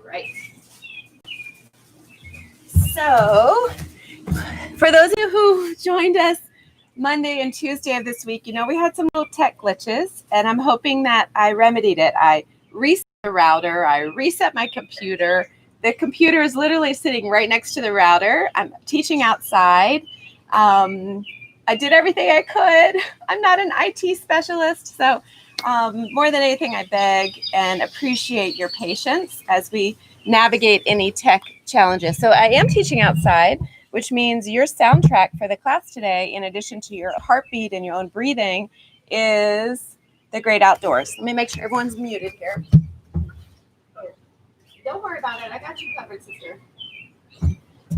Right. So, for those of you who joined us Monday and Tuesday of this week, we had some little tech glitches, and I'm hoping that I remedied it. I reset the router. I reset my computer. The computer is literally sitting right next to the router. I'm teaching outside. I did everything I could. I'm not an IT specialist, so more than anything, I beg and appreciate your patience as we navigate any tech challenges. So I am teaching outside, which means your soundtrack for the class today, in addition to your heartbeat and your own breathing, is the great outdoors. Let me make sure everyone's muted here. Don't worry about it. I got you covered, sister.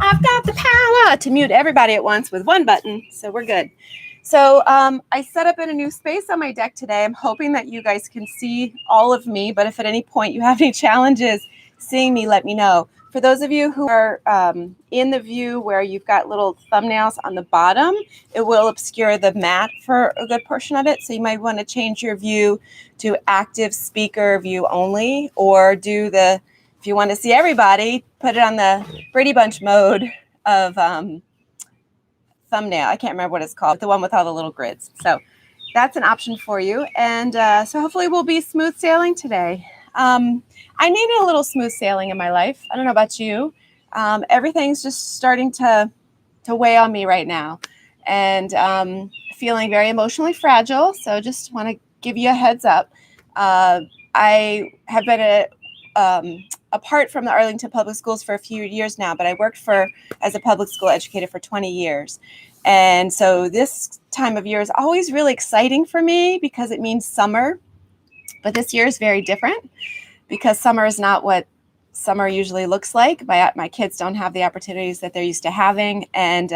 I've got the power to mute everybody at once with one button, so we're good. So I set up in a new space on my deck today. I'm hoping that you guys can see all of me, but if at any point you have any challenges seeing me, let me know. For those of you who are in the view where you've got little thumbnails on the bottom, it will obscure the mat for a good portion of it. So you might want to change your view to active speaker view only, or do the, if you want to see everybody, put it on the Brady Bunch mode of thumbnail. I can't remember what it's called, the one with all the little grids. So that's an option for you. And so hopefully we'll be smooth sailing today. I needed a little smooth sailing in my life. I don't know about you. Everything's just starting to weigh on me right now, and feeling very emotionally fragile. So just want to give you a heads up. I have been apart from the Arlington Public Schools for a few years now, but I worked as a public school educator for 20 years. And so this time of year is always really exciting for me because it means summer. But this year is very different because summer is not what summer usually looks like. My kids don't have the opportunities that they're used to having. And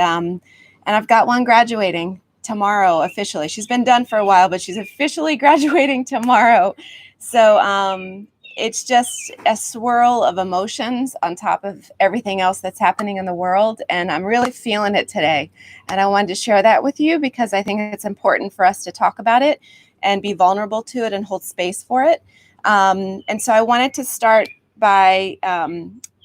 I've got one graduating tomorrow officially. She's been done for a while, but she's officially graduating tomorrow. So it's just a swirl of emotions on top of everything else that's happening in the world. And I'm really feeling it today. And I wanted to share that with you because I think it's important for us to talk about it and be vulnerable to it and hold space for it. And so I wanted to start by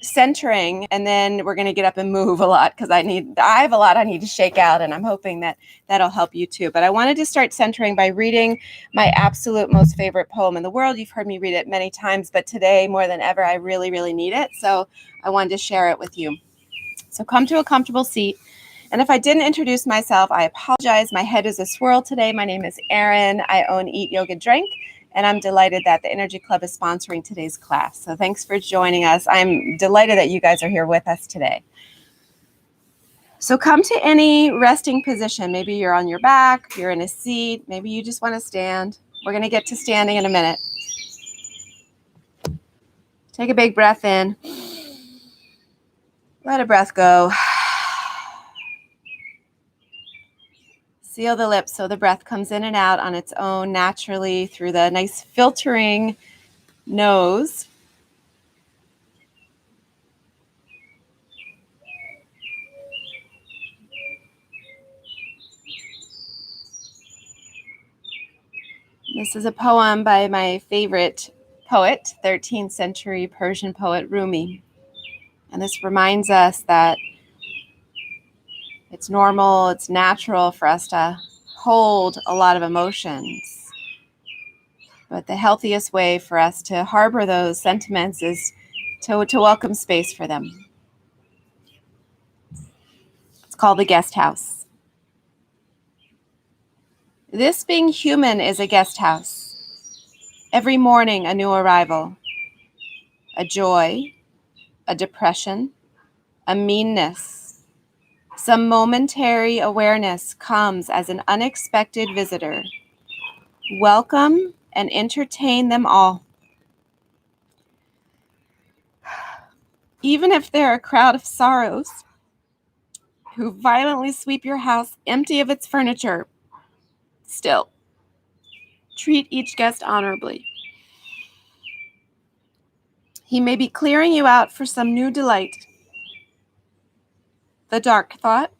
centering, and then we're going to get up and move a lot because I have a lot I need to shake out, and I'm hoping that that'll help you too. But I wanted to start centering by reading my absolute most favorite poem in the world. You've heard me read it many times, but today more than ever, I really, really need it. So I wanted to share it with you. So come to a comfortable seat. And if I didn't introduce myself, I apologize. My head is a swirl today. My name is Erin. I own Eat Yoga Drink. And I'm delighted that the Energy Club is sponsoring today's class. So thanks for joining us. I'm delighted that you guys are here with us today. So come to any resting position. Maybe you're on your back, you're in a seat, maybe you just want to stand. We're going to get to standing in a minute. Take a big breath in. Let a breath go. Seal the lips so the breath comes in and out on its own naturally through the nice filtering nose. This is a poem by my favorite poet, 13th century Persian poet Rumi. And this reminds us that it's normal, it's natural for us to hold a lot of emotions. But the healthiest way for us to harbor those sentiments is to welcome space for them. It's called the guest house. This being human is a guest house. Every morning, a new arrival, a joy, a depression, a meanness. Some momentary awareness comes as an unexpected visitor. Welcome and entertain them all. Even if they're a crowd of sorrows who violently sweep your house empty of its furniture, still, treat each guest honorably. He may be clearing you out for some new delight. The dark thought,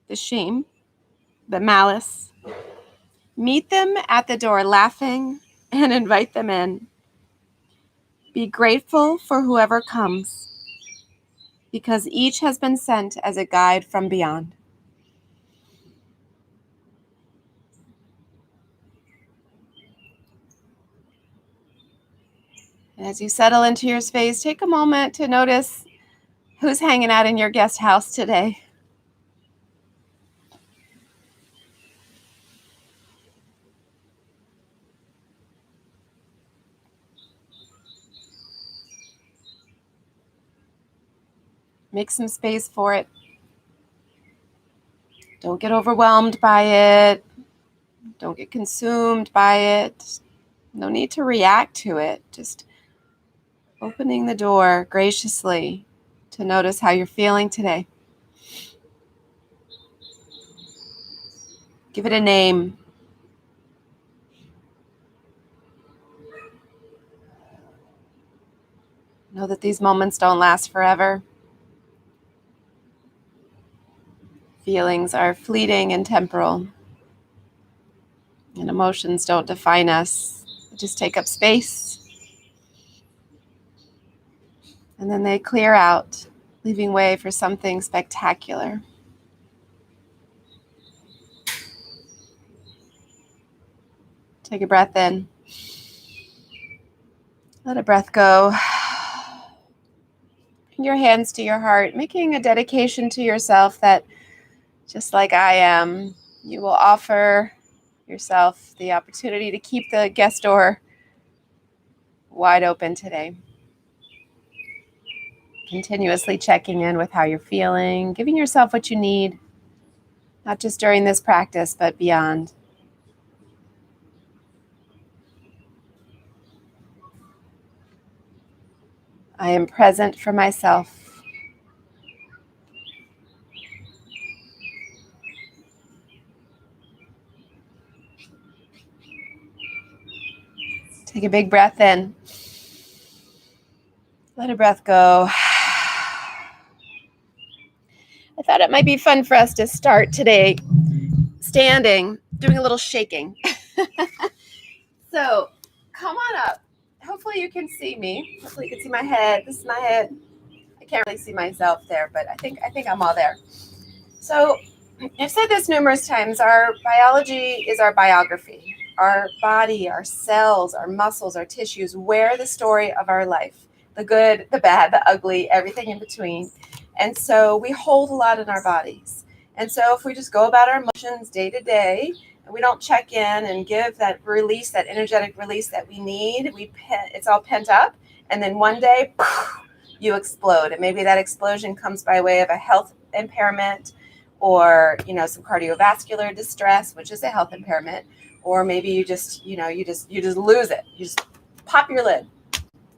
the shame, the malice. Meet them at the door laughing and invite them in. Be grateful for whoever comes, because each has been sent as a guide from beyond. And as you settle into your space, take a moment to notice who's hanging out in your guest house today. Make some space for it. Don't get overwhelmed by it. Don't get consumed by it. No need to react to it. Just opening the door graciously to notice how you're feeling today. Give it a name. Know that these moments don't last forever. Feelings are fleeting and temporal. And emotions don't define us. They just take up space. And then they clear out, leaving way for something spectacular. Take a breath in. Let a breath go. Bring your hands to your heart, making a dedication to yourself that, just like I am, you will offer yourself the opportunity to keep the guest door wide open today. Continuously checking in with how you're feeling, giving yourself what you need, not just during this practice, but beyond. I am present for myself. Take a big breath in. Let a breath go. I thought it might be fun for us to start today standing, doing a little shaking. So come on up. Hopefully you can see me. Hopefully you can see my head. This is my head. I can't really see myself there, but I think I'm all there. So I've said this numerous times. Our biology is our biography. Our body, our cells, our muscles, our tissues wear the story of our life. The good, the bad, the ugly, everything in between. And so we hold a lot in our bodies. And so if we just go about our emotions day to day, and we don't check in and give that release, that energetic release that we need, it's all pent up. And then one day, you explode. And maybe that explosion comes by way of a health impairment, or, some cardiovascular distress, which is a health impairment. Or maybe you just lose it. You just pop your lid.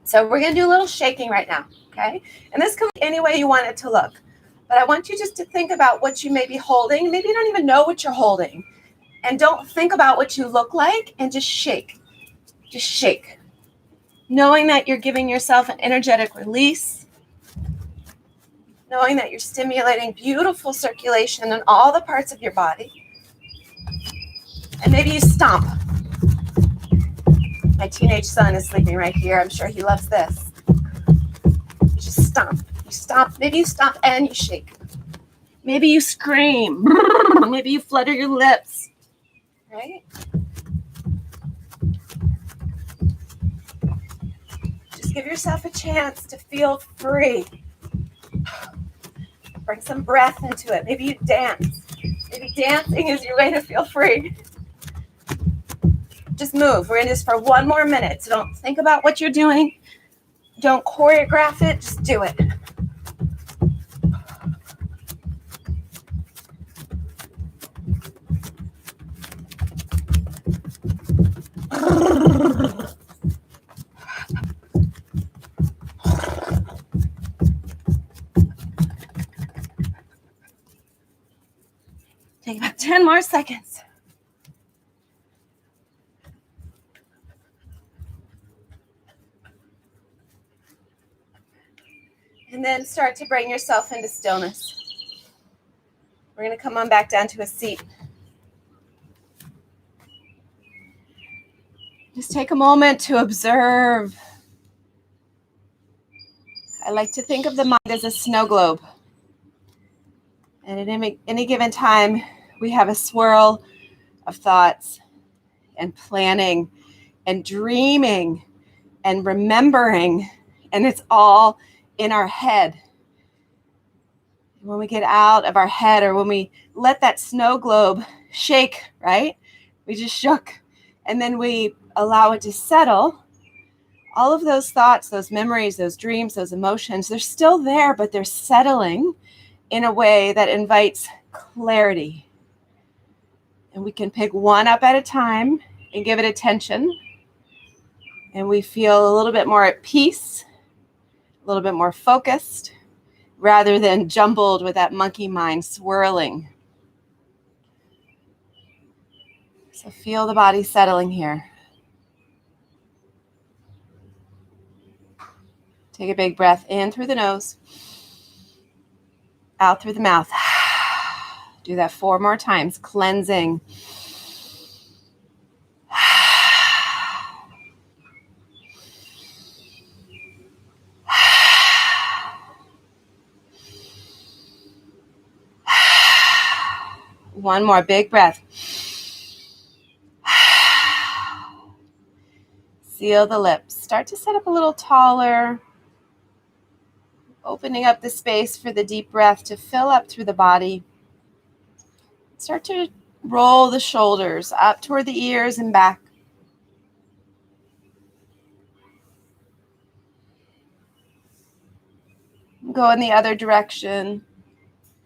So we're going to do a little shaking right now, okay? And this can be any way you want it to look. But I want you just to think about what you may be holding. Maybe you don't even know what you're holding. And don't think about what you look like, and just shake. Just shake. Knowing that you're giving yourself an energetic release. Knowing that you're stimulating beautiful circulation in all the parts of your body. And maybe you stomp. My teenage son is sleeping right here. I'm sure he loves this. You just stomp. You stomp. Maybe you stomp and you shake. Maybe you scream. Maybe you flutter your lips. Right? Just give yourself a chance to feel free. Bring some breath into it. Maybe you dance. Maybe dancing is your way to feel free. Just move. We're in this for one more minute. So don't think about what you're doing. Don't choreograph it. Just do it. Take about 10 more seconds. And then start to bring yourself into stillness. We're going to come on back down to a seat. Just take a moment to observe I like to think of the mind as a snow globe. And at any given time, we have a swirl of thoughts and planning and dreaming and remembering, and it's all in our head. When we get out of our head, or when we let that snow globe shake, right? We just shook, and then we allow it to settle. All of those thoughts, those memories, those dreams, those emotions, they're still there, but they're settling in a way that invites clarity. And we can pick one up at a time and give it attention. And we feel a little bit more at peace, a little bit more focused, rather than jumbled with that monkey mind swirling. So feel the body settling here. Take a big breath in through the nose, out through the mouth. Do that 4 more times, cleansing. One more big breath. Seal the lips. Start to sit up a little taller, opening up the space for the deep breath to fill up through the body. Start to roll the shoulders up toward the ears and back. Go in the other direction.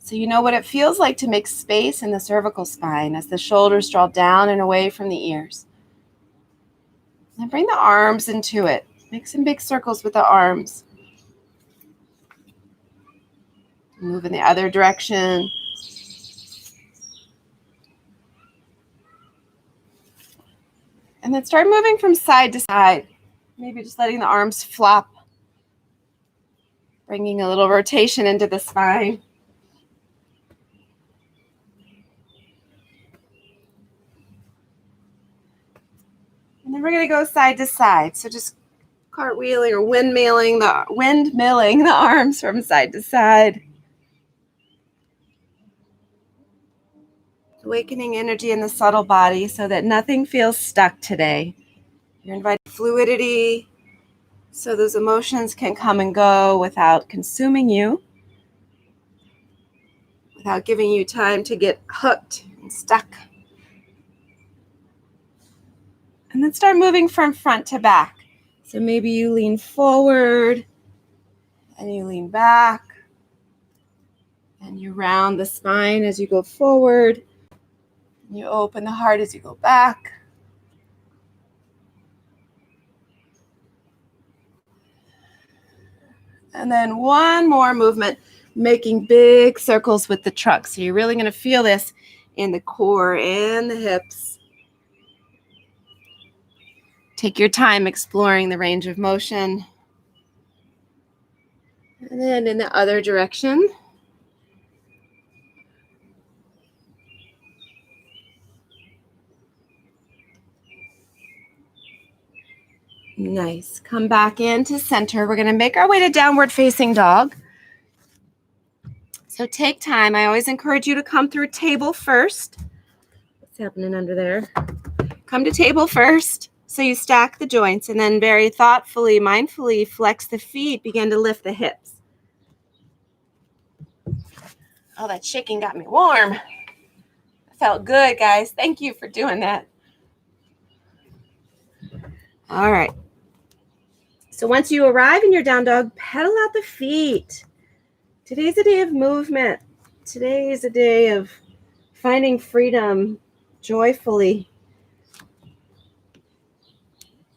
So you know what it feels like to make space in the cervical spine as the shoulders draw down and away from the ears. And bring the arms into it. Make some big circles with the arms. Move in the other direction. And then start moving from side to side. Maybe just letting the arms flop. Bringing a little rotation into the spine. And then we're going to go side to side. So just cartwheeling or windmilling the arms from side to side. Awakening energy in the subtle body so that nothing feels stuck today. You're inviting fluidity so those emotions can come and go without consuming you, without giving you time to get hooked and stuck. And then start moving from front to back. So maybe you lean forward and you lean back and you round the spine as you go forward. You open the heart as you go back. And then one more movement, making big circles with the trunk. So you're really going to feel this in the core and the hips. Take your time exploring the range of motion. And then in the other direction. Nice. Come back into center. We're going to make our way to downward facing dog. So take time. I always encourage you to come through table first. What's happening under there? Come to table first. So you stack the joints and then very thoughtfully, mindfully flex the feet. Begin to lift the hips. Oh, that shaking got me warm. That felt good, guys. Thank you for doing that. All right. So once you arrive in your down dog, pedal out the feet. Today's a day of movement. Today is a day of finding freedom joyfully.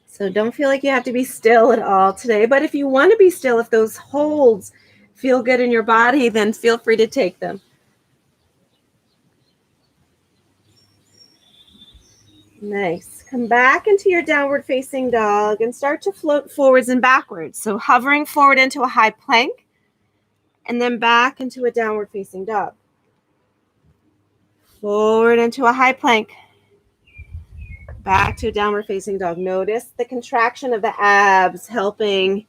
So don't feel like you have to be still at all today. But if you want to be still, if those holds feel good in your body, then feel free to take them. Nice. Come back into your downward facing dog and start to float forwards and backwards. So hovering forward into a high plank and then back into a downward facing dog. Forward into a high plank. Back to a downward facing dog. Notice the contraction of the abs helping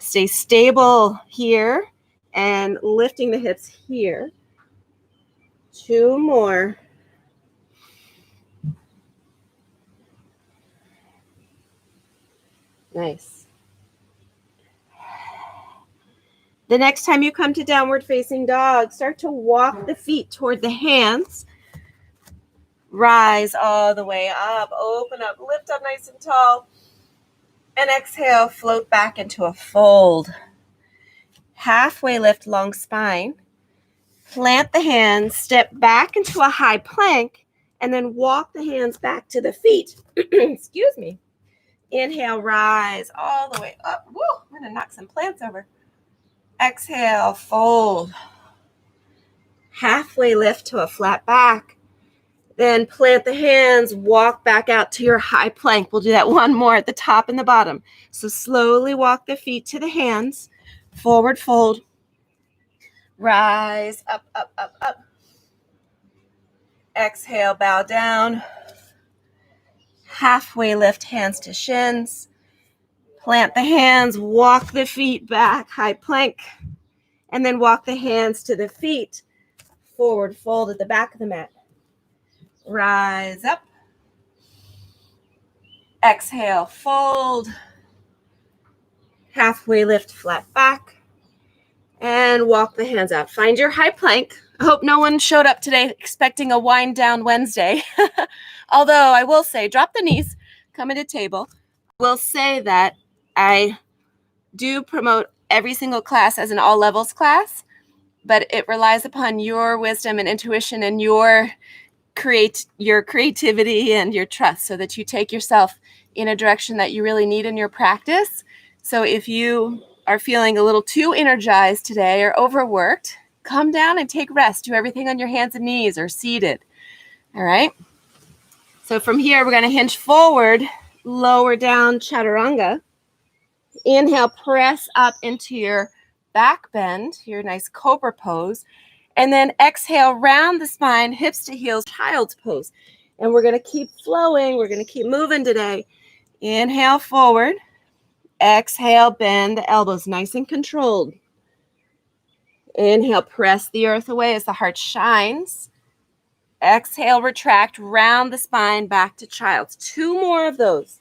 Stay stable here and lifting the hips here. 2 more. Nice. The next time you come to downward facing dog, start to walk the feet toward the hands. Rise all the way up, open up, lift up nice and tall. And exhale, float back into a fold. Halfway lift, long spine. Plant the hands, step back into a high plank, and then walk the hands back to the feet. Excuse me. Inhale, rise all the way up. Woo, I'm going to knock some plants over. Exhale, fold. Halfway lift to a flat back. Then plant the hands, walk back out to your high plank. We'll do that one more at the top and the bottom. So slowly walk the feet to the hands. Forward fold. Rise, up, up, up, up. Exhale, bow down. Halfway lift, hands to shins. Plant the hands, walk the feet back, high plank. And then walk the hands to the feet. Forward fold at the back of the mat. Rise up. Exhale, fold. Halfway lift, flat back. And walk the hands out. Find your high plank. I hope no one showed up today expecting a wind down Wednesday. Although I will say, drop the knees, come into table. I will say that I do promote every single class as an all levels class, but it relies upon your wisdom and intuition and your creativity and your trust so that you take yourself in a direction that you really need in your practice. So if you are feeling a little too energized today or overworked, come down and take rest. Do everything on your hands and knees or seated. All right. So from here, we're going to hinge forward, lower down chaturanga. Inhale, press up into your back bend, your nice cobra pose. And then exhale, round the spine, hips to heels, child's pose. And we're going to keep flowing. We're going to keep moving today. Inhale forward. Exhale, bend the elbows nice and controlled. Inhale, press the earth away as the heart shines. Exhale, retract, round the spine, back to child's. 2 more of those.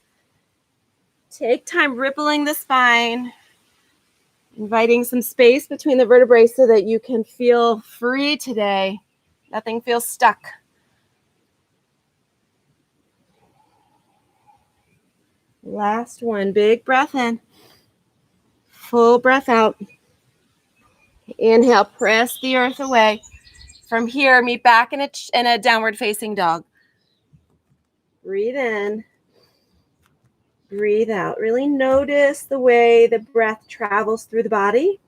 Take time rippling the spine, inviting some space between the vertebrae so that you can feel free today. Nothing feels stuck. Last one, big breath in. Full breath out. Inhale, press the earth away. From here, meet back in a downward facing dog. Breathe in. Breathe out. Really notice the way the breath travels through the body.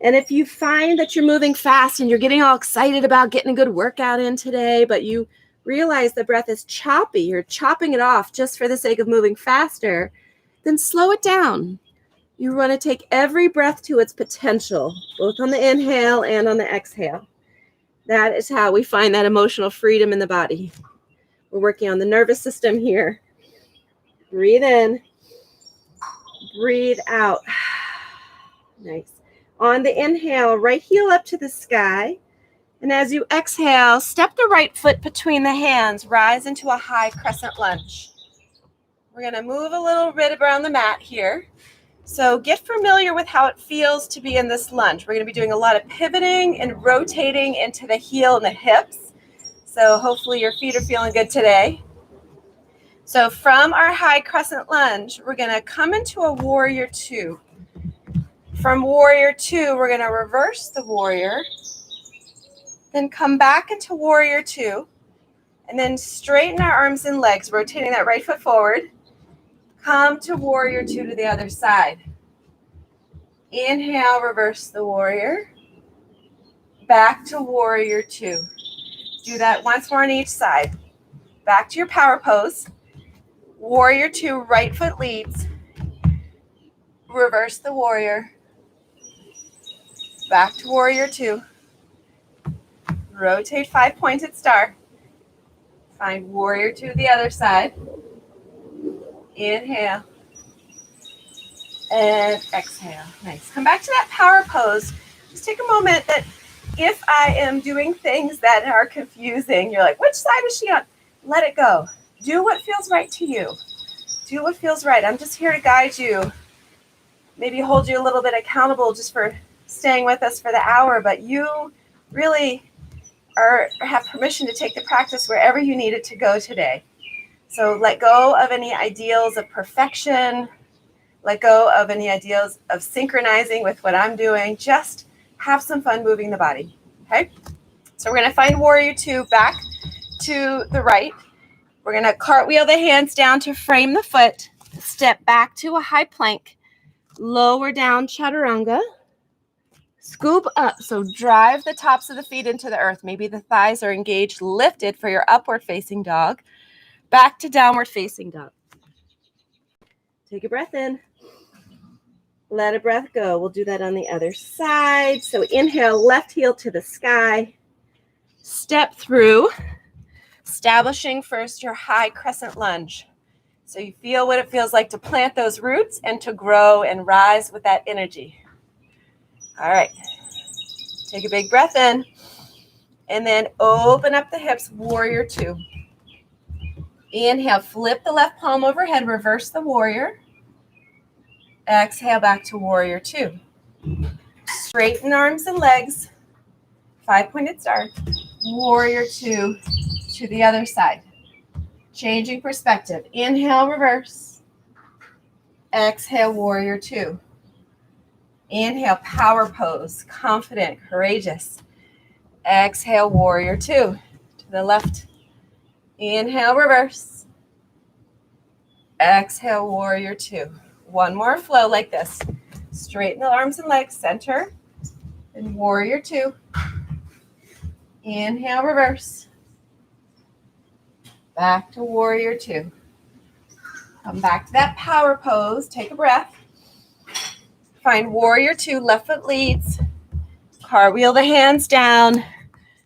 And if you find that you're moving fast and you're getting all excited about getting a good workout in today, but you realize the breath is choppy, you're chopping it off just for the sake of moving faster, then slow it down. You want to take every breath to its potential, both on the inhale and on the exhale. That is how we find that emotional freedom in the body. We're working on the nervous system here. Breathe in. Breathe out. Nice. On the inhale, right heel up to the sky. And as you exhale, step the right foot between the hands. Rise into a high crescent lunge. We're going to move a little bit around the mat here. So get familiar with how it feels to be in this lunge. We're going to be doing a lot of pivoting and rotating into the heel and the hips. So hopefully your feet are feeling good today. So from our high crescent lunge, we're going to come into a warrior 2. From warrior 2, we're going to reverse the warrior, then come back into warrior 2, and then straighten our arms and legs, rotating that right foot forward. Come to warrior 2 to the other side. Inhale, reverse the warrior. Back to warrior 2. Do that once more on each side. Back to your power pose. Warrior 2, right foot leads. Reverse the warrior. Back to warrior 2. Rotate 5-pointed star. Find warrior 2 to the other side. Inhale. And exhale. Nice. Come back to that power pose. Just take a moment that if I am doing things that are confusing, you're like, which side is she on? Let it go. Do what feels right to you. Do what feels right. I'm just here to guide you. Maybe hold you a little bit accountable just for staying with us for the hour, but you really have permission to take the practice wherever you need it to go today. So let go of any ideals of perfection. Let go of any ideals of synchronizing with what I'm doing. Just have some fun moving the body. Okay? So we're going to find warrior two back to the right. We're going to cartwheel the hands down to frame the foot. Step back to a high plank. Lower down chaturanga. Scoop up. So drive the tops of the feet into the earth. Maybe the thighs are engaged, lifted for your upward facing dog. Back to downward facing dog. Take a breath in. Let a breath go. We'll do that on the other side. So inhale, left heel to the sky. Step through, establishing first your high crescent lunge. So you feel what it feels like to plant those roots and to grow and rise with that energy. All right. Take a big breath in. And then open up the hips, warrior two. Inhale, flip the left palm overhead, reverse the warrior. Exhale back to warrior two. Straighten arms and legs. 5-pointed star. Warrior two to the other side. Changing perspective. Inhale, reverse. Exhale, warrior two. Inhale, power pose. Confident, courageous. Exhale, warrior two. To the left. Inhale, reverse. Exhale, warrior two. One more flow like this. Straighten the arms and legs, center. And warrior two. Inhale, reverse. Back to warrior two. Come back to that power pose. Take a breath. Find warrior two, left foot leads. Cartwheel the hands down.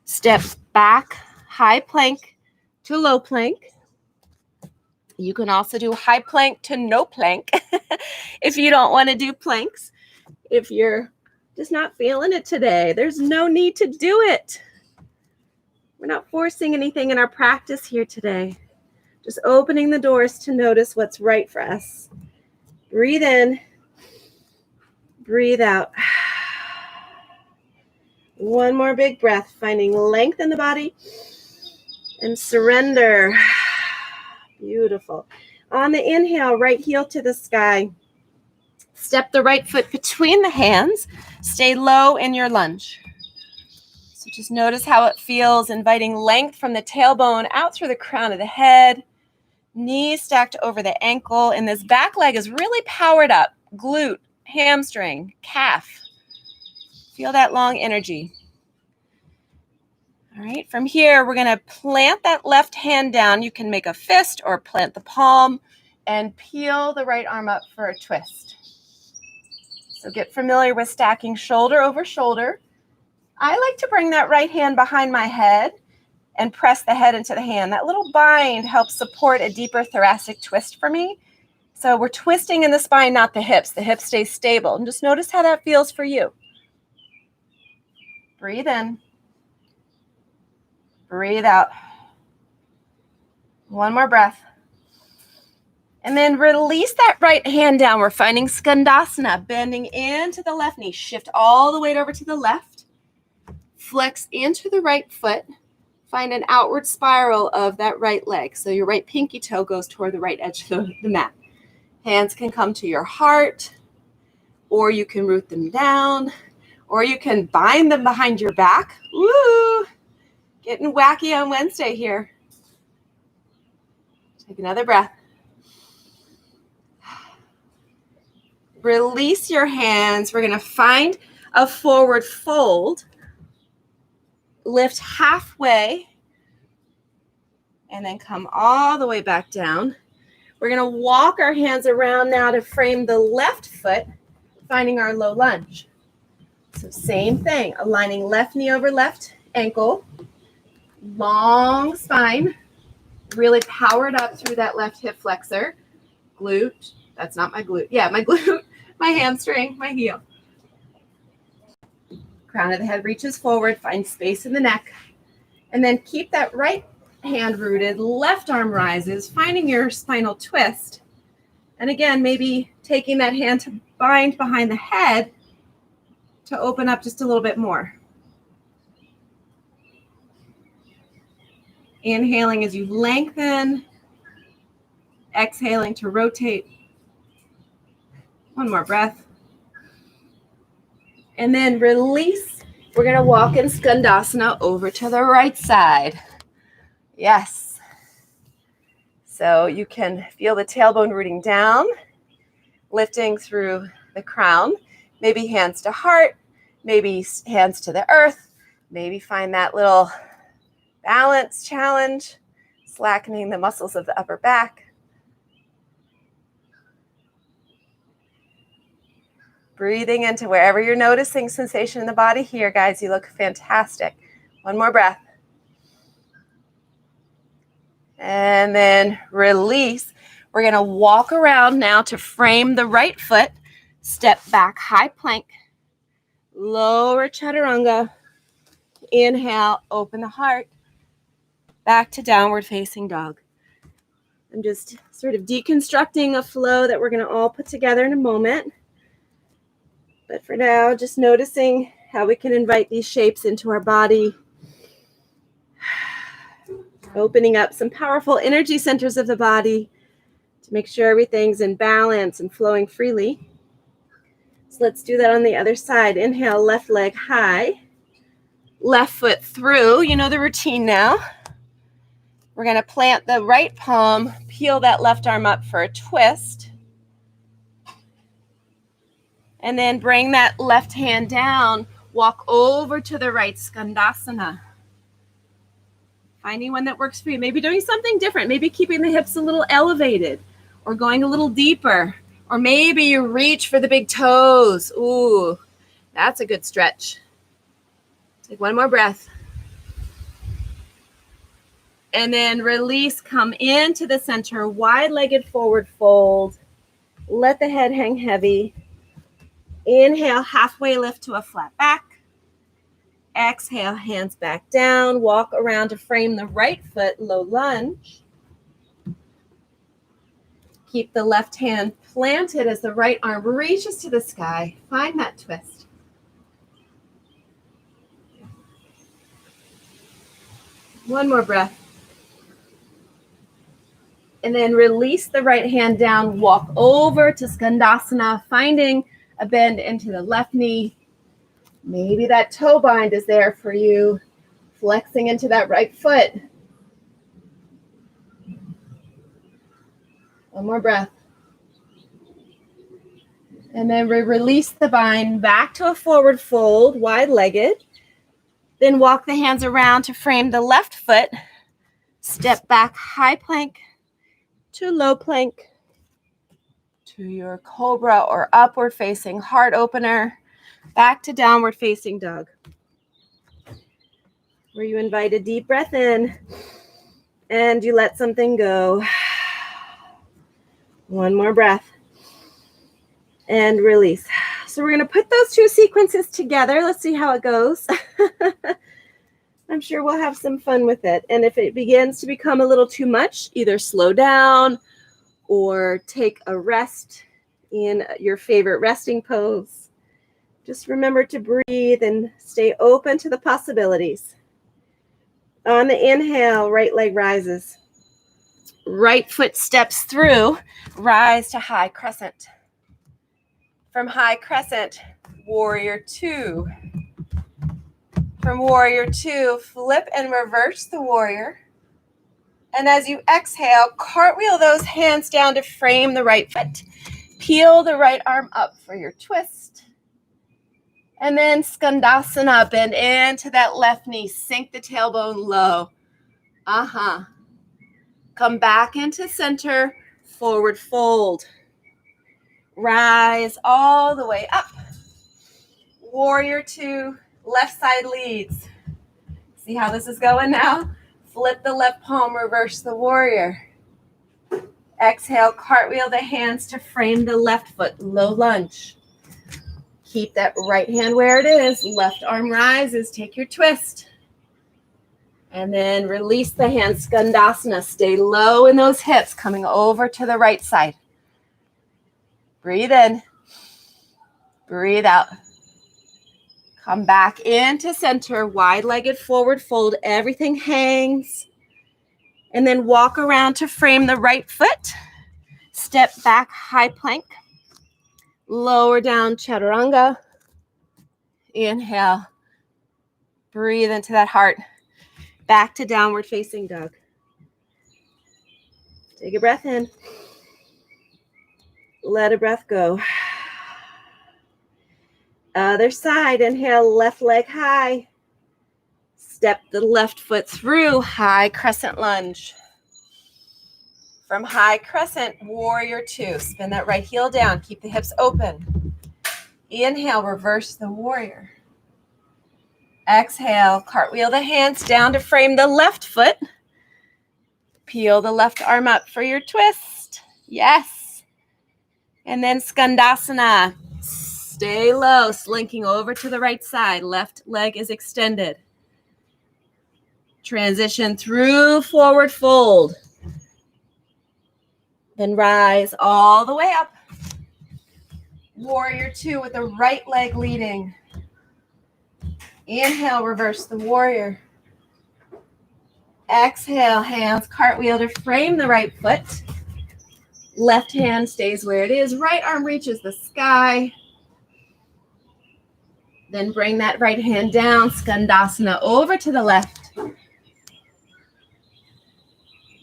Step back, high plank to low plank. You can also do high plank to no plank if you don't want to do planks. If you're just not feeling it today, there's no need to do it. We're not forcing anything in our practice here today. Just opening the doors to notice what's right for us. Breathe in. Breathe out. One more big breath, finding length in the body and surrender. Beautiful. On the inhale, right heel to the sky. Step the right foot between the hands. Stay low in your lunge. So just notice how it feels, inviting length from the tailbone out through the crown of the head. Knees stacked over the ankle. And this back leg is really powered up. Glute, hamstring, calf. Feel that long energy. All right, from here, we're going to plant that left hand down. You can make a fist or plant the palm and peel the right arm up for a twist. So get familiar with stacking shoulder over shoulder. I like to bring that right hand behind my head and press the head into the hand. That little bind helps support a deeper thoracic twist for me. So we're twisting in the spine, not the hips. The hips stay stable. And just notice how that feels for you. Breathe in. Breathe out. One more breath. And then release that right hand down. We're finding Skandasana, bending into the left knee. Shift all the weight over to the left. Flex into the right foot. Find an outward spiral of that right leg. So your right pinky toe goes toward the right edge of the mat. Hands can come to your heart, or you can root them down, or you can bind them behind your back. Woo! Getting wacky on Wednesday here. Take another breath. Release your hands. We're going to find a forward fold. Lift halfway. And then come all the way back down. We're going to walk our hands around now to frame the left foot, finding our low lunge. So same thing, aligning left knee over left ankle. Long spine, really powered up through that left hip flexor. Glute, that's not my glute. Yeah, my glute. my hamstring, my heel. Crown of the head reaches forward, find space in the neck, and then keep that right hand rooted, left arm rises, finding your spinal twist. And again, maybe taking that hand to bind behind the head to open up just a little bit more. Inhaling as you lengthen, exhaling to rotate. One more breath. And then release. We're going to walk in Skandasana over to the right side. Yes. So you can feel the tailbone rooting down, lifting through the crown. Maybe hands to heart, maybe hands to the earth. Maybe find that little balance challenge, slackening the muscles of the upper back. Breathing into wherever you're noticing sensation in the body here, guys. You look fantastic. One more breath. And then release. We're going to walk around now to frame the right foot. Step back, high plank. Lower chaturanga. Inhale, open the heart. Back to downward facing dog. I'm just sort of deconstructing a flow that we're going to all put together in a moment. But for now, just noticing how we can invite these shapes into our body. Opening up some powerful energy centers of the body to make sure everything's in balance and flowing freely. So let's do that on the other side. Inhale, left leg high. Left foot through. You know the routine now. We're going to plant the right palm, peel that left arm up for a twist. And then bring that left hand down, walk over to the right, Skandasana. Finding one that works for you. Maybe doing something different. Maybe keeping the hips a little elevated or going a little deeper. Or maybe you reach for the big toes. Ooh, that's a good stretch. Take one more breath. And then release, come into the center, wide-legged forward fold. Let the head hang heavy. Inhale, halfway lift to a flat back. Exhale, hands back down. Walk around to frame the right foot, low lunge. Keep the left hand planted as the right arm reaches to the sky. Find that twist. One more breath. And then release the right hand down. Walk over to Skandasana, finding a bend into the left knee. Maybe that toe bind is there for you. Flexing into that right foot. One more breath. And then we release the bind back to a forward fold, wide-legged. Then walk the hands around to frame the left foot. Step back, high plank to low plank. To your cobra or upward facing heart opener, back to downward facing dog. Where you invite a deep breath in and you let something go. One more breath and release. So we're going to put those two sequences together. Let's see how it goes. I'm sure we'll have some fun with it. And if it begins to become a little too much, either slow down or take a rest in your favorite resting pose. Just remember to breathe and stay open to the possibilities. On the inhale, right leg rises. Right foot steps through, rise to high crescent. From high crescent, warrior two. From warrior two, flip and reverse the warrior. And as you exhale, cartwheel those hands down to frame the right foot. Peel the right arm up for your twist. And then Skandasana, bend into that left knee. Sink the tailbone low. Come back into center, forward fold. Rise all the way up. Warrior two, left side leads. See how this is going now? Flip the left palm, reverse the warrior. Exhale, cartwheel the hands to frame the left foot, low lunge. Keep that right hand where it is. Left arm rises, take your twist. And then release the hands, Skandasana. Stay low in those hips, coming over to the right side. Breathe in. Breathe out. Come back into center, wide-legged forward fold. Everything hangs. And then walk around to frame the right foot. Step back, high plank. Lower down, chaturanga. Inhale. Breathe into that heart. Back to downward facing dog. Take a breath in. Let a breath go. Other side, inhale, left leg high. Step the left foot through, high crescent lunge. From high crescent, warrior two. Spin that right heel down, keep the hips open. Inhale, reverse the warrior. Exhale, cartwheel the hands down to frame the left foot. Peel the left arm up for your twist. Yes. And then Skandasana. Stay low, slinking over to the right side. Left leg is extended. Transition through forward fold. Then rise all the way up. Warrior two with the right leg leading. Inhale, reverse the warrior. Exhale, hands cartwheel to frame the right foot. Left hand stays where it is. Right arm reaches the sky. Then bring that right hand down, Skandasana, over to the left.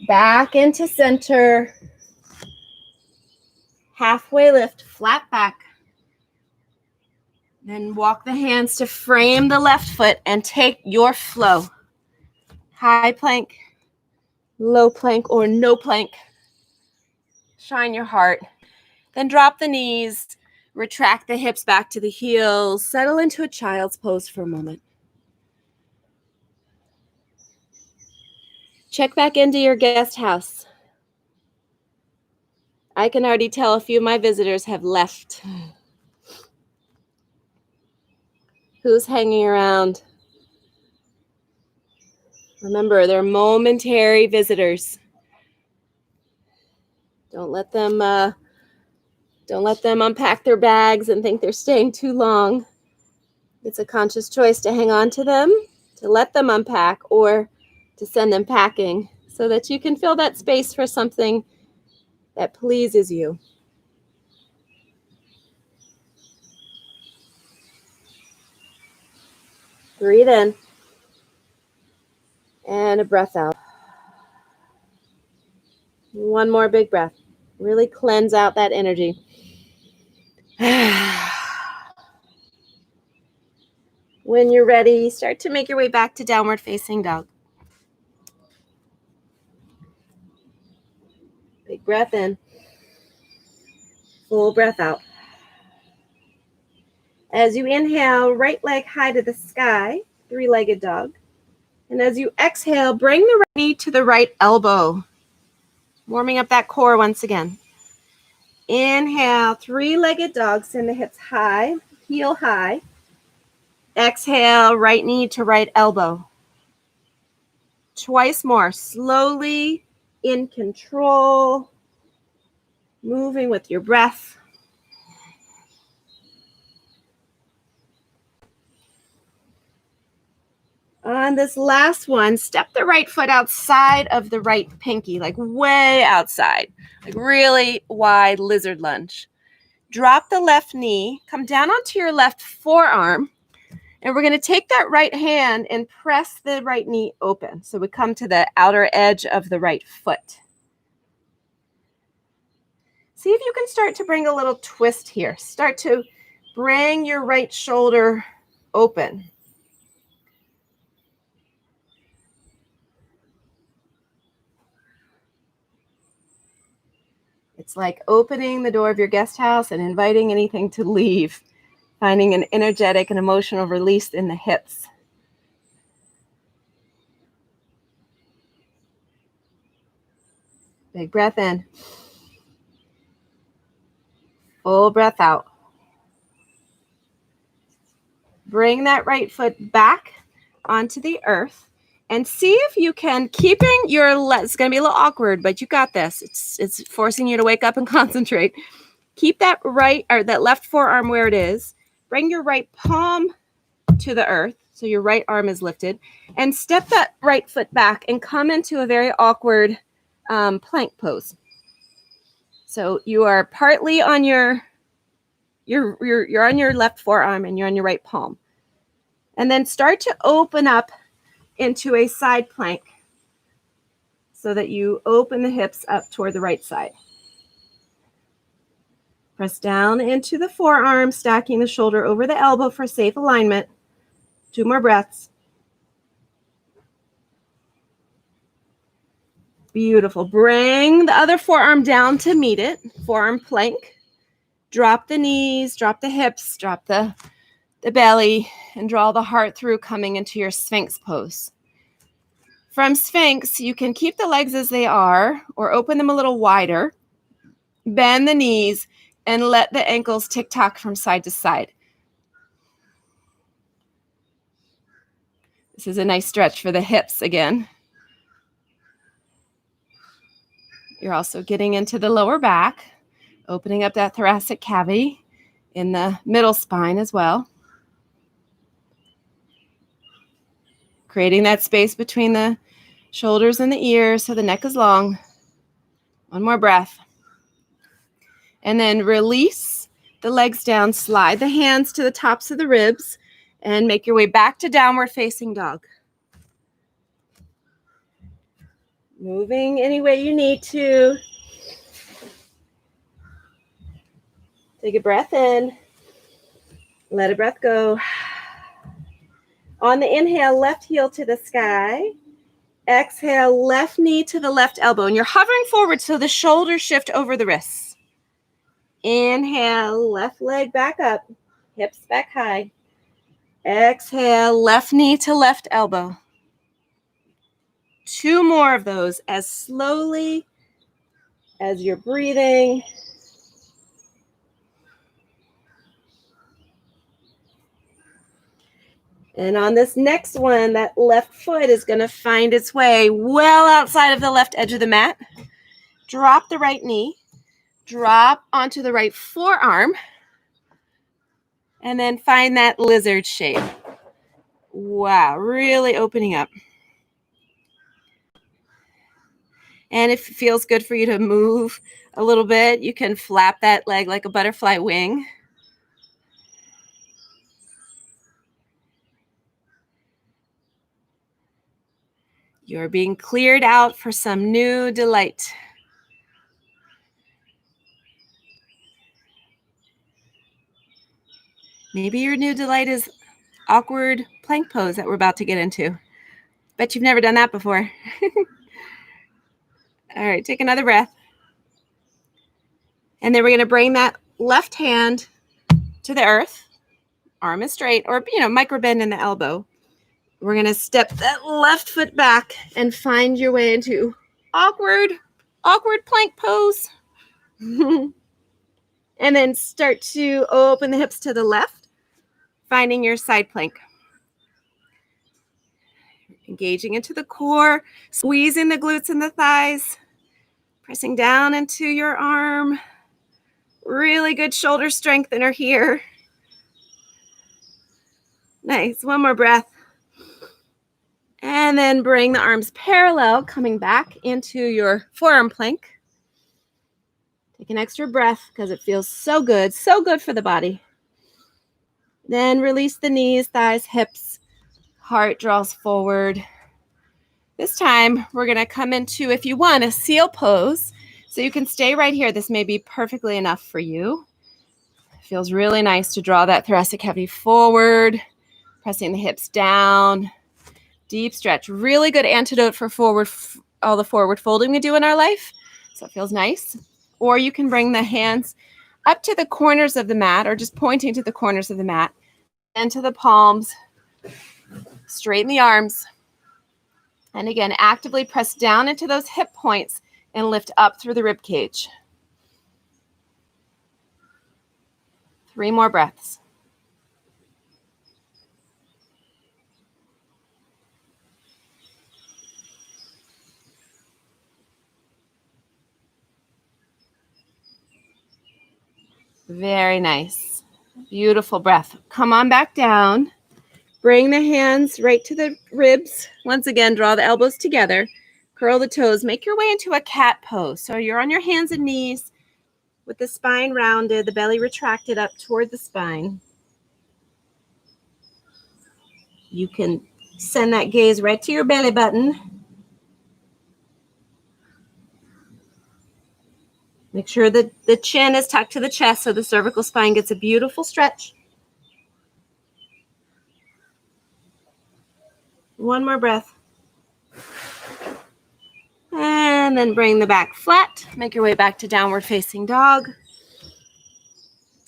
Back into center. Halfway lift, flat back. Then walk the hands to frame the left foot and take your flow. High plank, low plank, or no plank. Shine your heart. Then drop the knees. Retract the hips back to the heels. Settle into a child's pose for a moment. Check back into your guest house. I can already tell a few of my visitors have left. Who's hanging around? Remember, they're momentary visitors. Don't let them unpack their bags and think they're staying too long. It's a conscious choice to hang on to them, to let them unpack, or to send them packing so that you can fill that space for something that pleases you. Breathe in. And a breath out. One more big breath. Really cleanse out that energy. When you're ready, start to make your way back to downward facing dog. Big breath in. Full breath out. As you inhale, right leg high to the sky, three-legged dog. And as you exhale, bring the right knee to the right elbow. Warming up that core once again. Inhale, three-legged dog, send the hips high, heel high. Exhale, right knee to right elbow. Twice more, slowly, in control, moving with your breath. On this last one, step the right foot outside of the right pinky, like way outside, like really wide lizard lunge. Drop the left knee, come down onto your left forearm, and we're going to take that right hand and press the right knee open. So we come to the outer edge of the right foot. See if you can start to bring a little twist here. Start to bring your right shoulder open. It's like opening the door of your guest house and inviting anything to leave, finding an energetic and emotional release in the hips. Big breath in. Full breath out. Bring that right foot back onto the earth and see if you can, keeping your it's going to be a little awkward, but you got this. It's forcing you to wake up and concentrate. Keep that that left forearm where it is. Bring your right palm to the earth, so your right arm is lifted, and step that right foot back and come into a very awkward plank pose. So you are partly on you're on your left forearm and you're on your right palm. And then start to open up into a side plank so that you open the hips up toward the right side. Press down into the forearm, stacking the shoulder over the elbow for safe alignment. 2 more breaths. Beautiful. Bring the other forearm down to meet it. Forearm plank. Drop the knees, drop the hips, drop the belly, and draw the heart through, coming into your Sphinx pose. From Sphinx, you can keep the legs as they are or open them a little wider. Bend the knees and let the ankles tick-tock from side to side. This is a nice stretch for the hips again. You're also getting into the lower back, opening up that thoracic cavity in the middle spine as well. Creating that space between the shoulders and the ears so the neck is long. 1 more breath. And then release the legs down, slide the hands to the tops of the ribs, and make your way back to downward facing dog. Moving any way you need to. Take a breath in. Let a breath go. On the inhale, left heel to the sky. Exhale, left knee to the left elbow. And you're hovering forward so the shoulders shift over the wrists. Inhale, left leg back up. Hips back high. Exhale, left knee to left elbow. 2 more of those as slowly as you're breathing. And on this next one, that left foot is going to find its way well outside of the left edge of the mat. Drop the right knee. Drop onto the right forearm. And then find that lizard shape. Wow, really opening up. And if it feels good for you to move a little bit, you can flap that leg like a butterfly wing. You're being cleared out for some new delight. Maybe your new delight is awkward plank pose that we're about to get into. Bet you've never done that before. All right, take another breath. And then we're going to bring that left hand to the earth. Arm is straight, or, micro bend in the elbow. We're going to step that left foot back and find your way into awkward plank pose. And then start to open the hips to the left, finding your side plank. Engaging into the core, squeezing the glutes and the thighs, pressing down into your arm. Really good shoulder strengthener here. Nice. 1 more breath. And then bring the arms parallel, coming back into your forearm plank. Take an extra breath because it feels so good for the body. Then release the knees, thighs, hips. Heart draws forward. This time, we're going to come into, if you want, a seal pose. So you can stay right here. This may be perfectly enough for you. It feels really nice to draw that thoracic cavity forward, pressing the hips down. Deep stretch. Really good antidote for all the forward folding we do in our life. So it feels nice. Or you can bring the hands up to the corners of the mat, or just pointing to the corners of the mat, and to the palms. Straighten the arms. And again, actively press down into those hip points and lift up through the rib cage. 3 more breaths. Very nice. Beautiful breath. Come on back down. Bring the hands right to the ribs. Once again, draw the elbows together. Curl the toes. Make your way into a cat pose. So you're on your hands and knees with the spine rounded, the belly retracted up toward the spine. You can send that gaze right to your belly button. Make sure that the chin is tucked to the chest so the cervical spine gets a beautiful stretch. One more breath. And then bring the back flat. Make your way back to downward facing dog.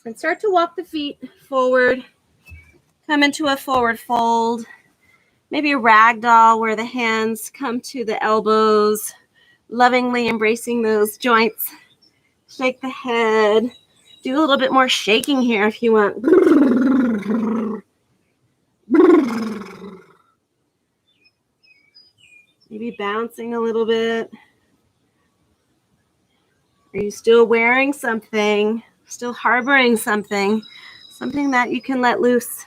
And start to walk the feet forward. Come into a forward fold. Maybe a ragdoll where the hands come to the elbows, lovingly embracing those joints. Shake the head. Do a little bit more shaking here if you want. Maybe bouncing a little bit. Are you still wearing something? Still harboring something? Something that you can let loose?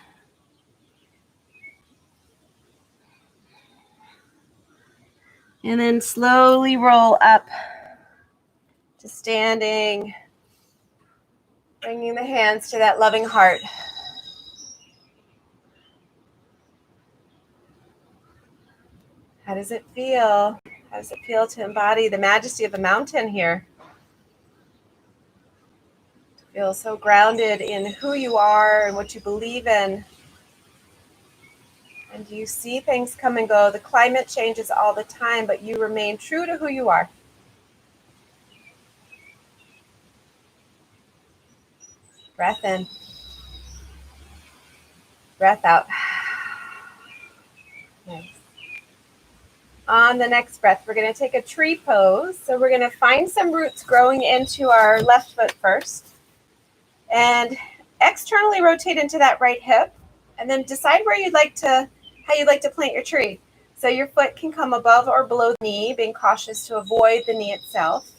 And then slowly roll up to standing, bringing the hands to that loving heart. How does it feel? How does it feel to embody the majesty of a mountain here? To feel so grounded in who you are and what you believe in. And you see things come and go. The climate changes all the time, but you remain true to who you are. Breath in. Breath out. Nice. On the next breath, we're going to take a tree pose. So we're going to find some roots growing into our left foot first. And externally rotate into that right hip. And then decide where how you'd like to plant your tree. So your foot can come above or below the knee, being cautious to avoid the knee itself.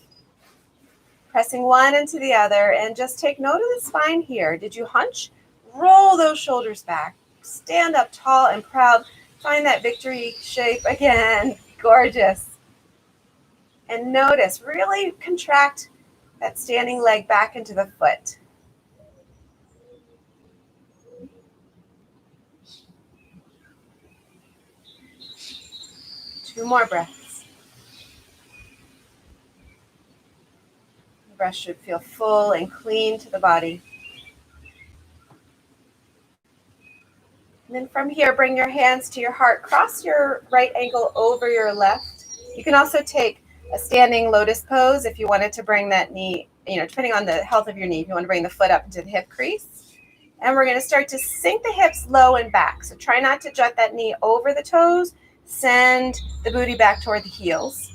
Pressing one into the other, and just take note of the spine here. Did you hunch? Roll those shoulders back. Stand up tall and proud. Find that victory shape again. Gorgeous. And notice, really contract that standing leg back into the foot. Two more breaths. The breath should feel full and clean to the body. And then from here, bring your hands to your heart. Cross your right ankle over your left. You can also take a standing lotus pose if you wanted to bring that knee, depending on the health of your knee, if you want to bring the foot up into the hip crease. And we're going to start to sink the hips low and back. So try not to jut that knee over the toes. Send the booty back toward the heels.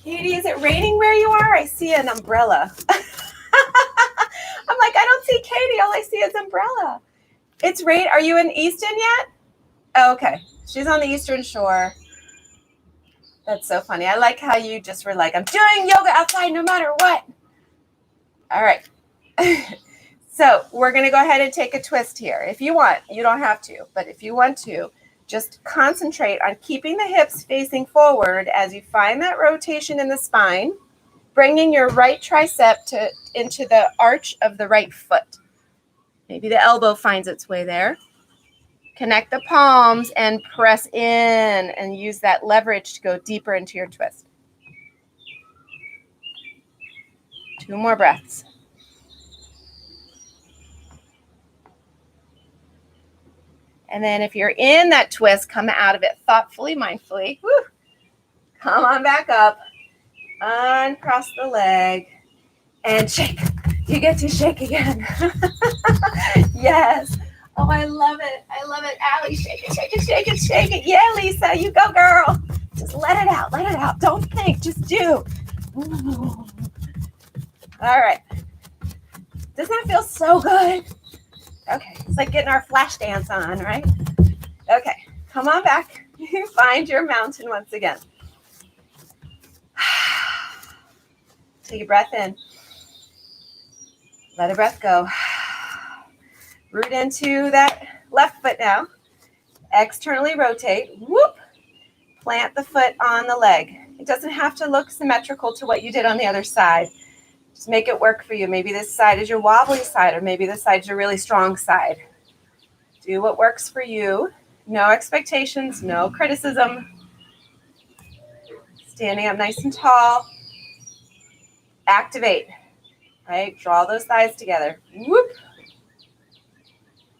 Katie, is it raining where you are? I see an umbrella. I'm like, I don't see Katie. All I see is umbrella. It's rain. Are you in Easton yet? Oh, okay. She's on the Eastern Shore. That's so funny. I like how you just were like, I'm doing yoga outside no matter what. All right. So we're going to go ahead and take a twist here. If you want, you don't have to, but if you want to, just concentrate on keeping the hips facing forward as you find that rotation in the spine, bringing your right tricep into the arch of the right foot. Maybe the elbow finds its way there. Connect the palms and press in and use that leverage to go deeper into your twist. 2 more breaths. And then if you're in that twist, come out of it thoughtfully, mindfully. Woo. Come on back up. Uncross the leg and shake. You get to shake again. Yes. Oh, I love it. I love it. Allie, shake it, shake it, shake it, shake it. Yeah, Lisa, you go, girl. Just let it out. Let it out. Don't think. Just do. Ooh. All right. Doesn't that feel so good? Okay, it's like getting our flash dance on, right? Okay, come on back. Find your mountain once again. Take a breath in. Let a breath go. Root into that left foot now. Externally rotate. Whoop. Plant the foot on the leg. It doesn't have to look symmetrical to what you did on the other side. Just make it work for you. Maybe this side is your wobbly side, or maybe this side is your really strong side. Do what works for you. No expectations, no criticism. Standing up nice and tall. Activate, right? Draw those thighs together. Whoop.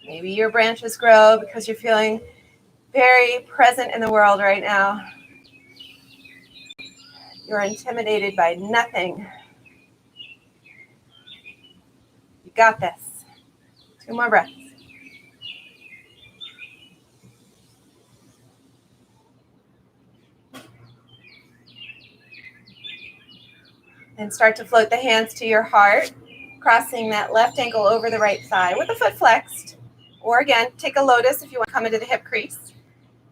Maybe your branches grow because you're feeling very present in the world right now. You're intimidated by nothing. You got this. 2 more breaths. And start to float the hands to your heart, crossing that left ankle over the right thigh with the foot flexed. Or again, take a lotus if you want to come into the hip crease.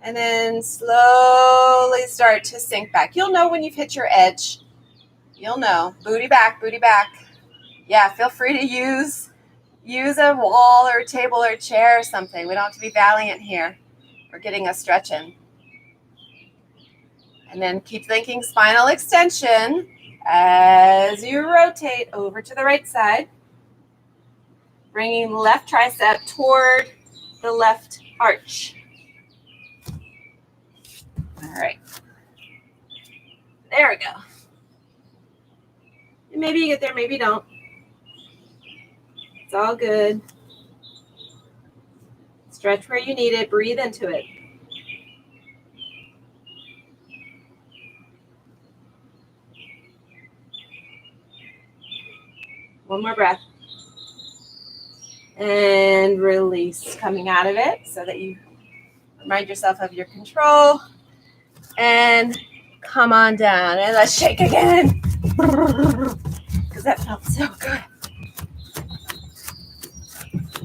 And then slowly start to sink back. You'll know when you've hit your edge. You'll know. Booty back, booty back. Yeah, feel free to use a wall or a table or a chair or something. We don't have to be valiant here. We're getting a stretch in. And then keep thinking spinal extension as you rotate over to the right side. Bringing the left tricep toward the left arch. All right. There we go. And maybe you get there, maybe you don't. It's all good. Stretch where you need it. Breathe into it. One more breath. And release, coming out of it so that you remind yourself of your control. And come on down. And let's shake again. Because that felt so good.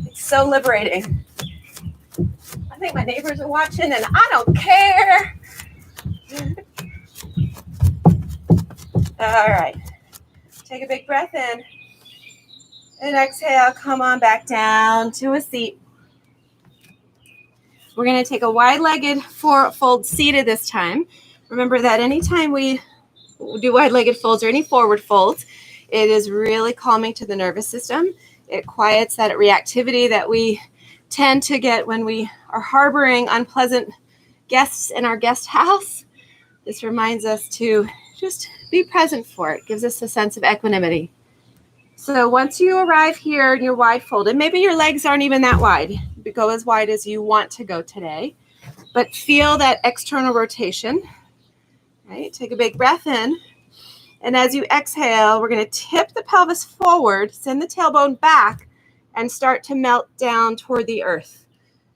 It's so liberating. I think my neighbors are watching and I don't care. All right. Take a big breath in. And exhale, come on back down to a seat. We're going to take a wide-legged fold seated this time. Remember that anytime we do wide-legged folds or any forward folds, it is really calming to the nervous system. It quiets that reactivity that we tend to get when we are harboring unpleasant guests in our guest house. This reminds us to just be present for it. Gives us a sense of equanimity. So once you arrive here and you're wide folded, maybe your legs aren't even that wide. Go as wide as you want to go today, but feel that external rotation, right? Take a big breath in. And as you exhale, we're going to tip the pelvis forward, send the tailbone back, and start to melt down toward the earth.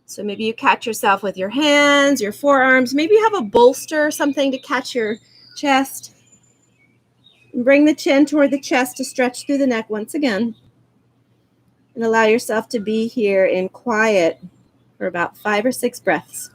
So maybe you catch yourself with your hands, your forearms. Maybe you have a bolster or something to catch your chest. And bring the chin toward the chest to stretch through the neck once again. And allow yourself to be here in quiet for about 5 or 6 breaths.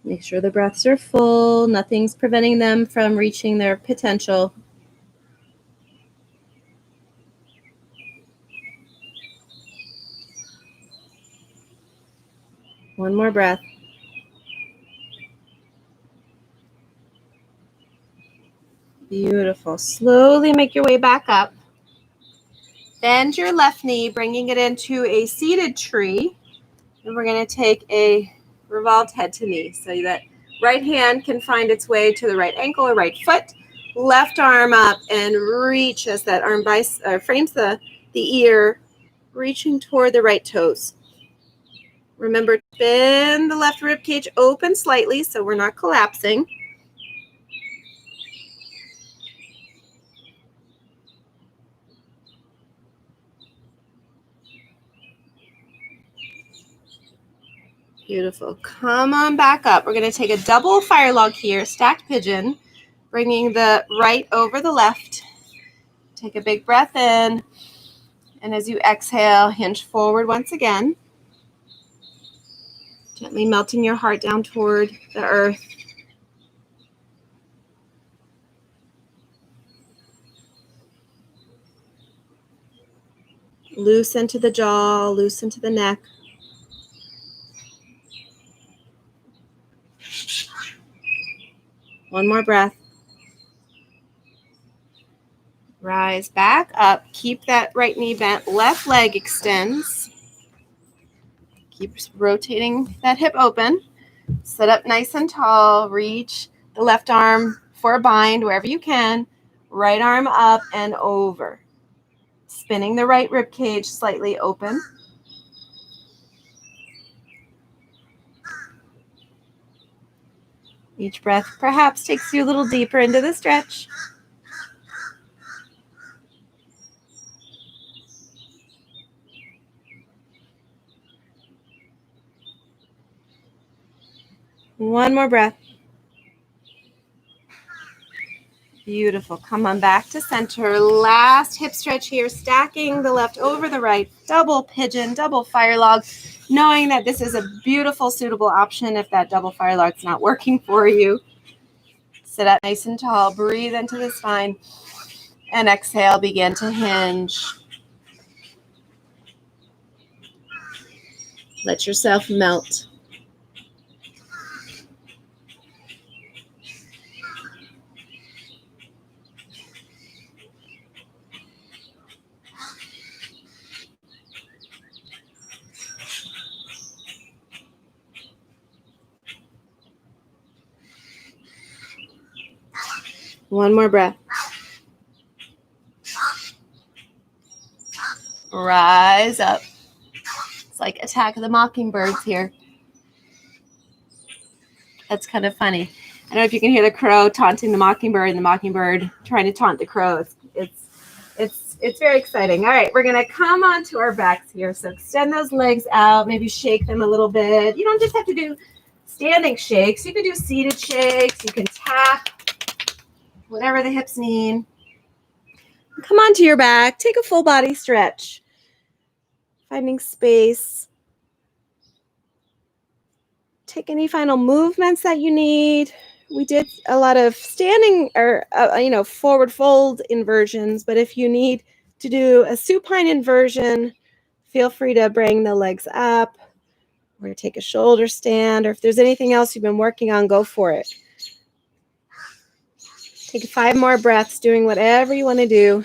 Make sure the breaths are full. Nothing's preventing them from reaching their potential. One more breath. Beautiful. Slowly make your way back up. Bend your left knee, bringing it into a seated tree. And we're going to take a revolved head to knee so that right hand can find its way to the right ankle or right foot. Left arm up and reach as that arm frames the ear reaching toward the right toes. Remember, bend the left rib cage open slightly so we're not collapsing. Beautiful. Come on back up. We're going to take a double fire log here, stacked pigeon, bringing the right over the left. Take a big breath in. And as you exhale, hinge forward once again. Gently melting your heart down toward the earth. Loosen to the jaw, loosen to the neck. One more breath. Rise back up. Keep that right knee bent. Left leg extends. Keep rotating that hip open. Sit up nice and tall. Reach the left arm for a bind wherever you can. Right arm up and over. Spinning the right rib cage slightly open. Each breath perhaps takes you a little deeper into the stretch. One more breath. Beautiful. Come on back to center. Last hip stretch here, stacking the left over the right. Double pigeon, double fire log, knowing that this is a beautiful, suitable option if that double fire log's not working for you. Sit up nice and tall. Breathe into the spine. And exhale, begin to hinge. Let yourself melt. One more breath. Rise up. It's like Attack of the Mockingbirds here. That's kind of funny. I don't know if you can hear the crow taunting the mockingbird and the mockingbird trying to taunt the crow. It's very exciting. All right, we're going to come onto our backs here. So extend those legs out, maybe shake them a little bit. You don't just have to do standing shakes. You can do seated shakes. You can tap, whatever the hips need. Come onto your back. Take a full body stretch. Finding space. Take any final movements that you need. We did a lot of standing or, forward fold inversions, but if you need to do a supine inversion, feel free to bring the legs up or take a shoulder stand, or if there's anything else you've been working on, go for it. Take 5 more breaths, doing whatever you want to do.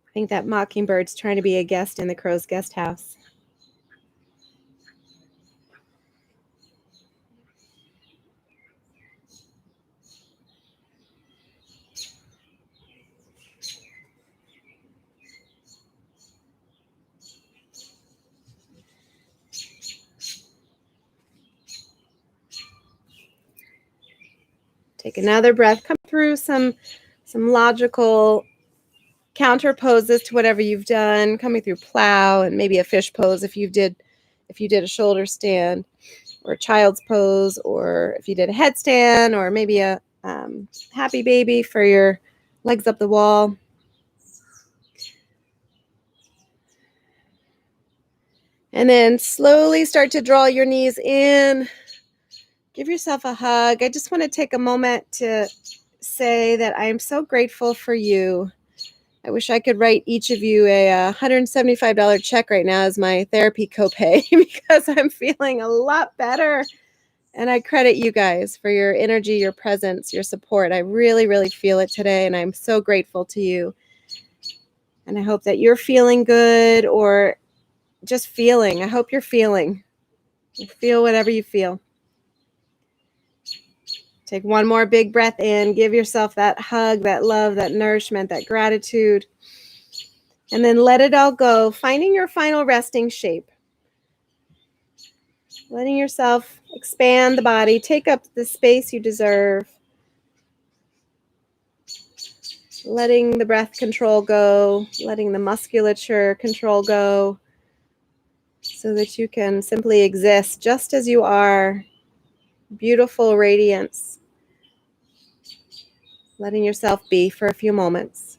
I think that mockingbird's trying to be a guest in the crow's guest house. Take another breath. Come through some logical counter poses to whatever you've done, coming through plow and maybe a fish pose if you did a shoulder stand, or a child's pose, or if you did a headstand, or maybe a happy baby for your legs up the wall. And then slowly start to draw your knees in. Give yourself a hug. I just want to take a moment to say that I am so grateful for you. I wish I could write each of you a $175 check right now as my therapy copay because I'm feeling a lot better. And I credit you guys for your energy, your presence, your support. I really, really feel it today, and I'm so grateful to you. And I hope that you're feeling good, or just feeling. I hope you're feeling. Feel whatever you feel. Take one more big breath in. Give yourself that hug, that love, that nourishment, that gratitude. And then let it all go, finding your final resting shape. Letting yourself expand the body, take up the space you deserve. Letting the breath control go, letting the musculature control go, so that you can simply exist just as you are. Beautiful radiance. Letting yourself be for a few moments.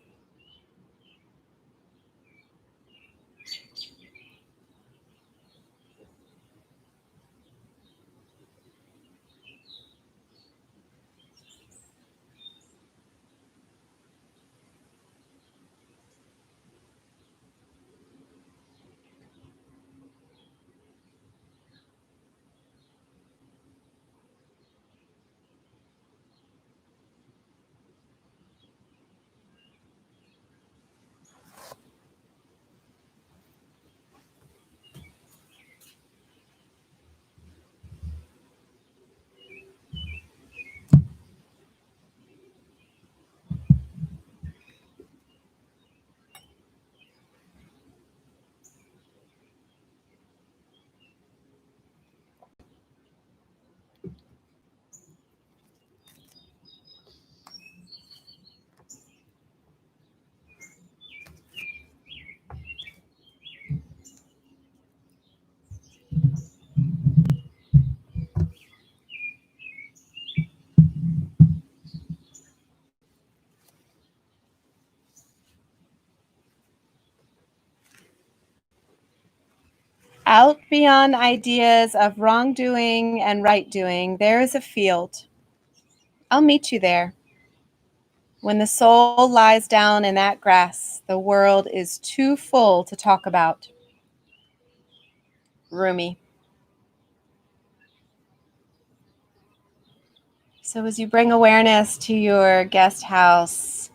Out beyond ideas of wrongdoing and right doing, there is a field. I'll meet you there. When the soul lies down in that grass, the world is too full to talk about. Rumi. So as you bring awareness to your guest house,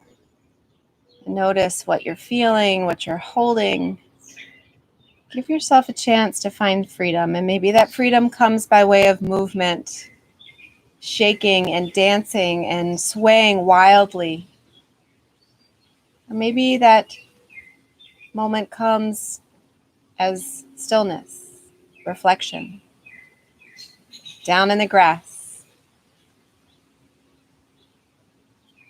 notice what you're feeling, what you're holding. Give yourself a chance to find freedom, and maybe that freedom comes by way of movement, shaking and dancing and swaying wildly. Or maybe that moment comes as stillness, reflection, down in the grass.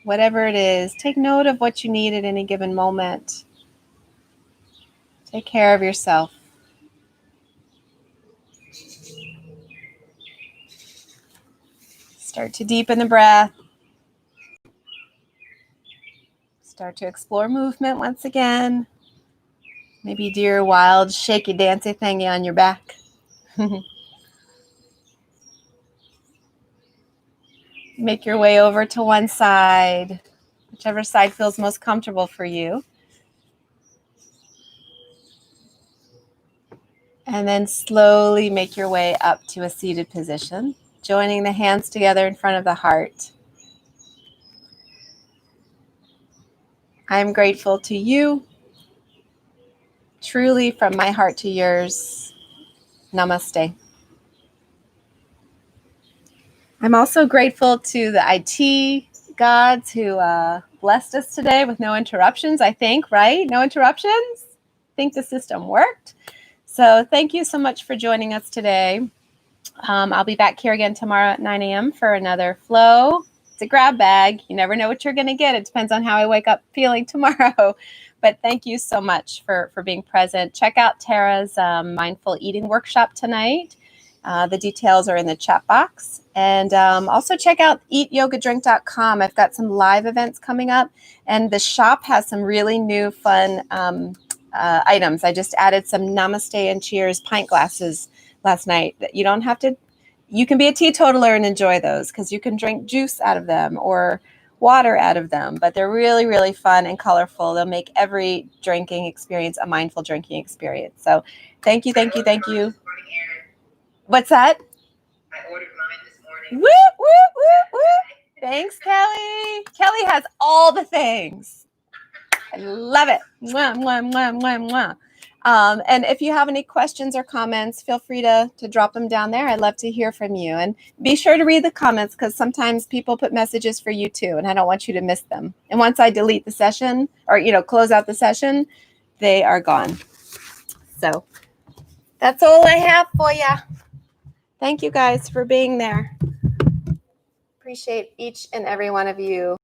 Whatever it is, take note of what you need at any given moment. Take care of yourself. Start to deepen the breath. Start to explore movement once again. Maybe do your wild, shaky, dancy thingy on your back. Make your way over to one side, whichever side feels most comfortable for you. And then slowly make your way up to a seated position, joining the hands together in front of the heart. I'm grateful to you, truly from my heart to yours. Namaste. I'm also grateful to the IT gods who blessed us today with no interruptions, I think, right? No interruptions? I think the system worked. So thank you so much for joining us today. I'll be back here again tomorrow at 9 a.m. for another flow. It's a grab bag. You never know what you're going to get. It depends on how I wake up feeling tomorrow. But thank you so much for being present. Check out Tara's mindful eating workshop tonight. The details are in the chat box. And also check out eatyogadrink.com. I've got some live events coming up. And the shop has some really new fun items. I just added some Namaste and Cheers pint glasses last night. You don't have to, you can be a teetotaler and enjoy those because you can drink juice out of them or water out of them, but they're really, really fun and colorful. They'll make every drinking experience a mindful drinking experience. So thank you, thank you, thank you. What's that? I ordered mine this morning. Woo, woo, woo, woo. Thanks, Kelly. Kelly has all the things. I love it. Mwah, mwah, mwah, mwah, mwah. And if you have any questions or comments, feel free to drop them down there. I'd love to hear from you. And be sure to read the comments, because sometimes people put messages for you too, and I don't want you to miss them. And once I delete the session, or close out the session, they are gone. So that's all I have for you. Thank you guys for being there. Appreciate each and every one of you.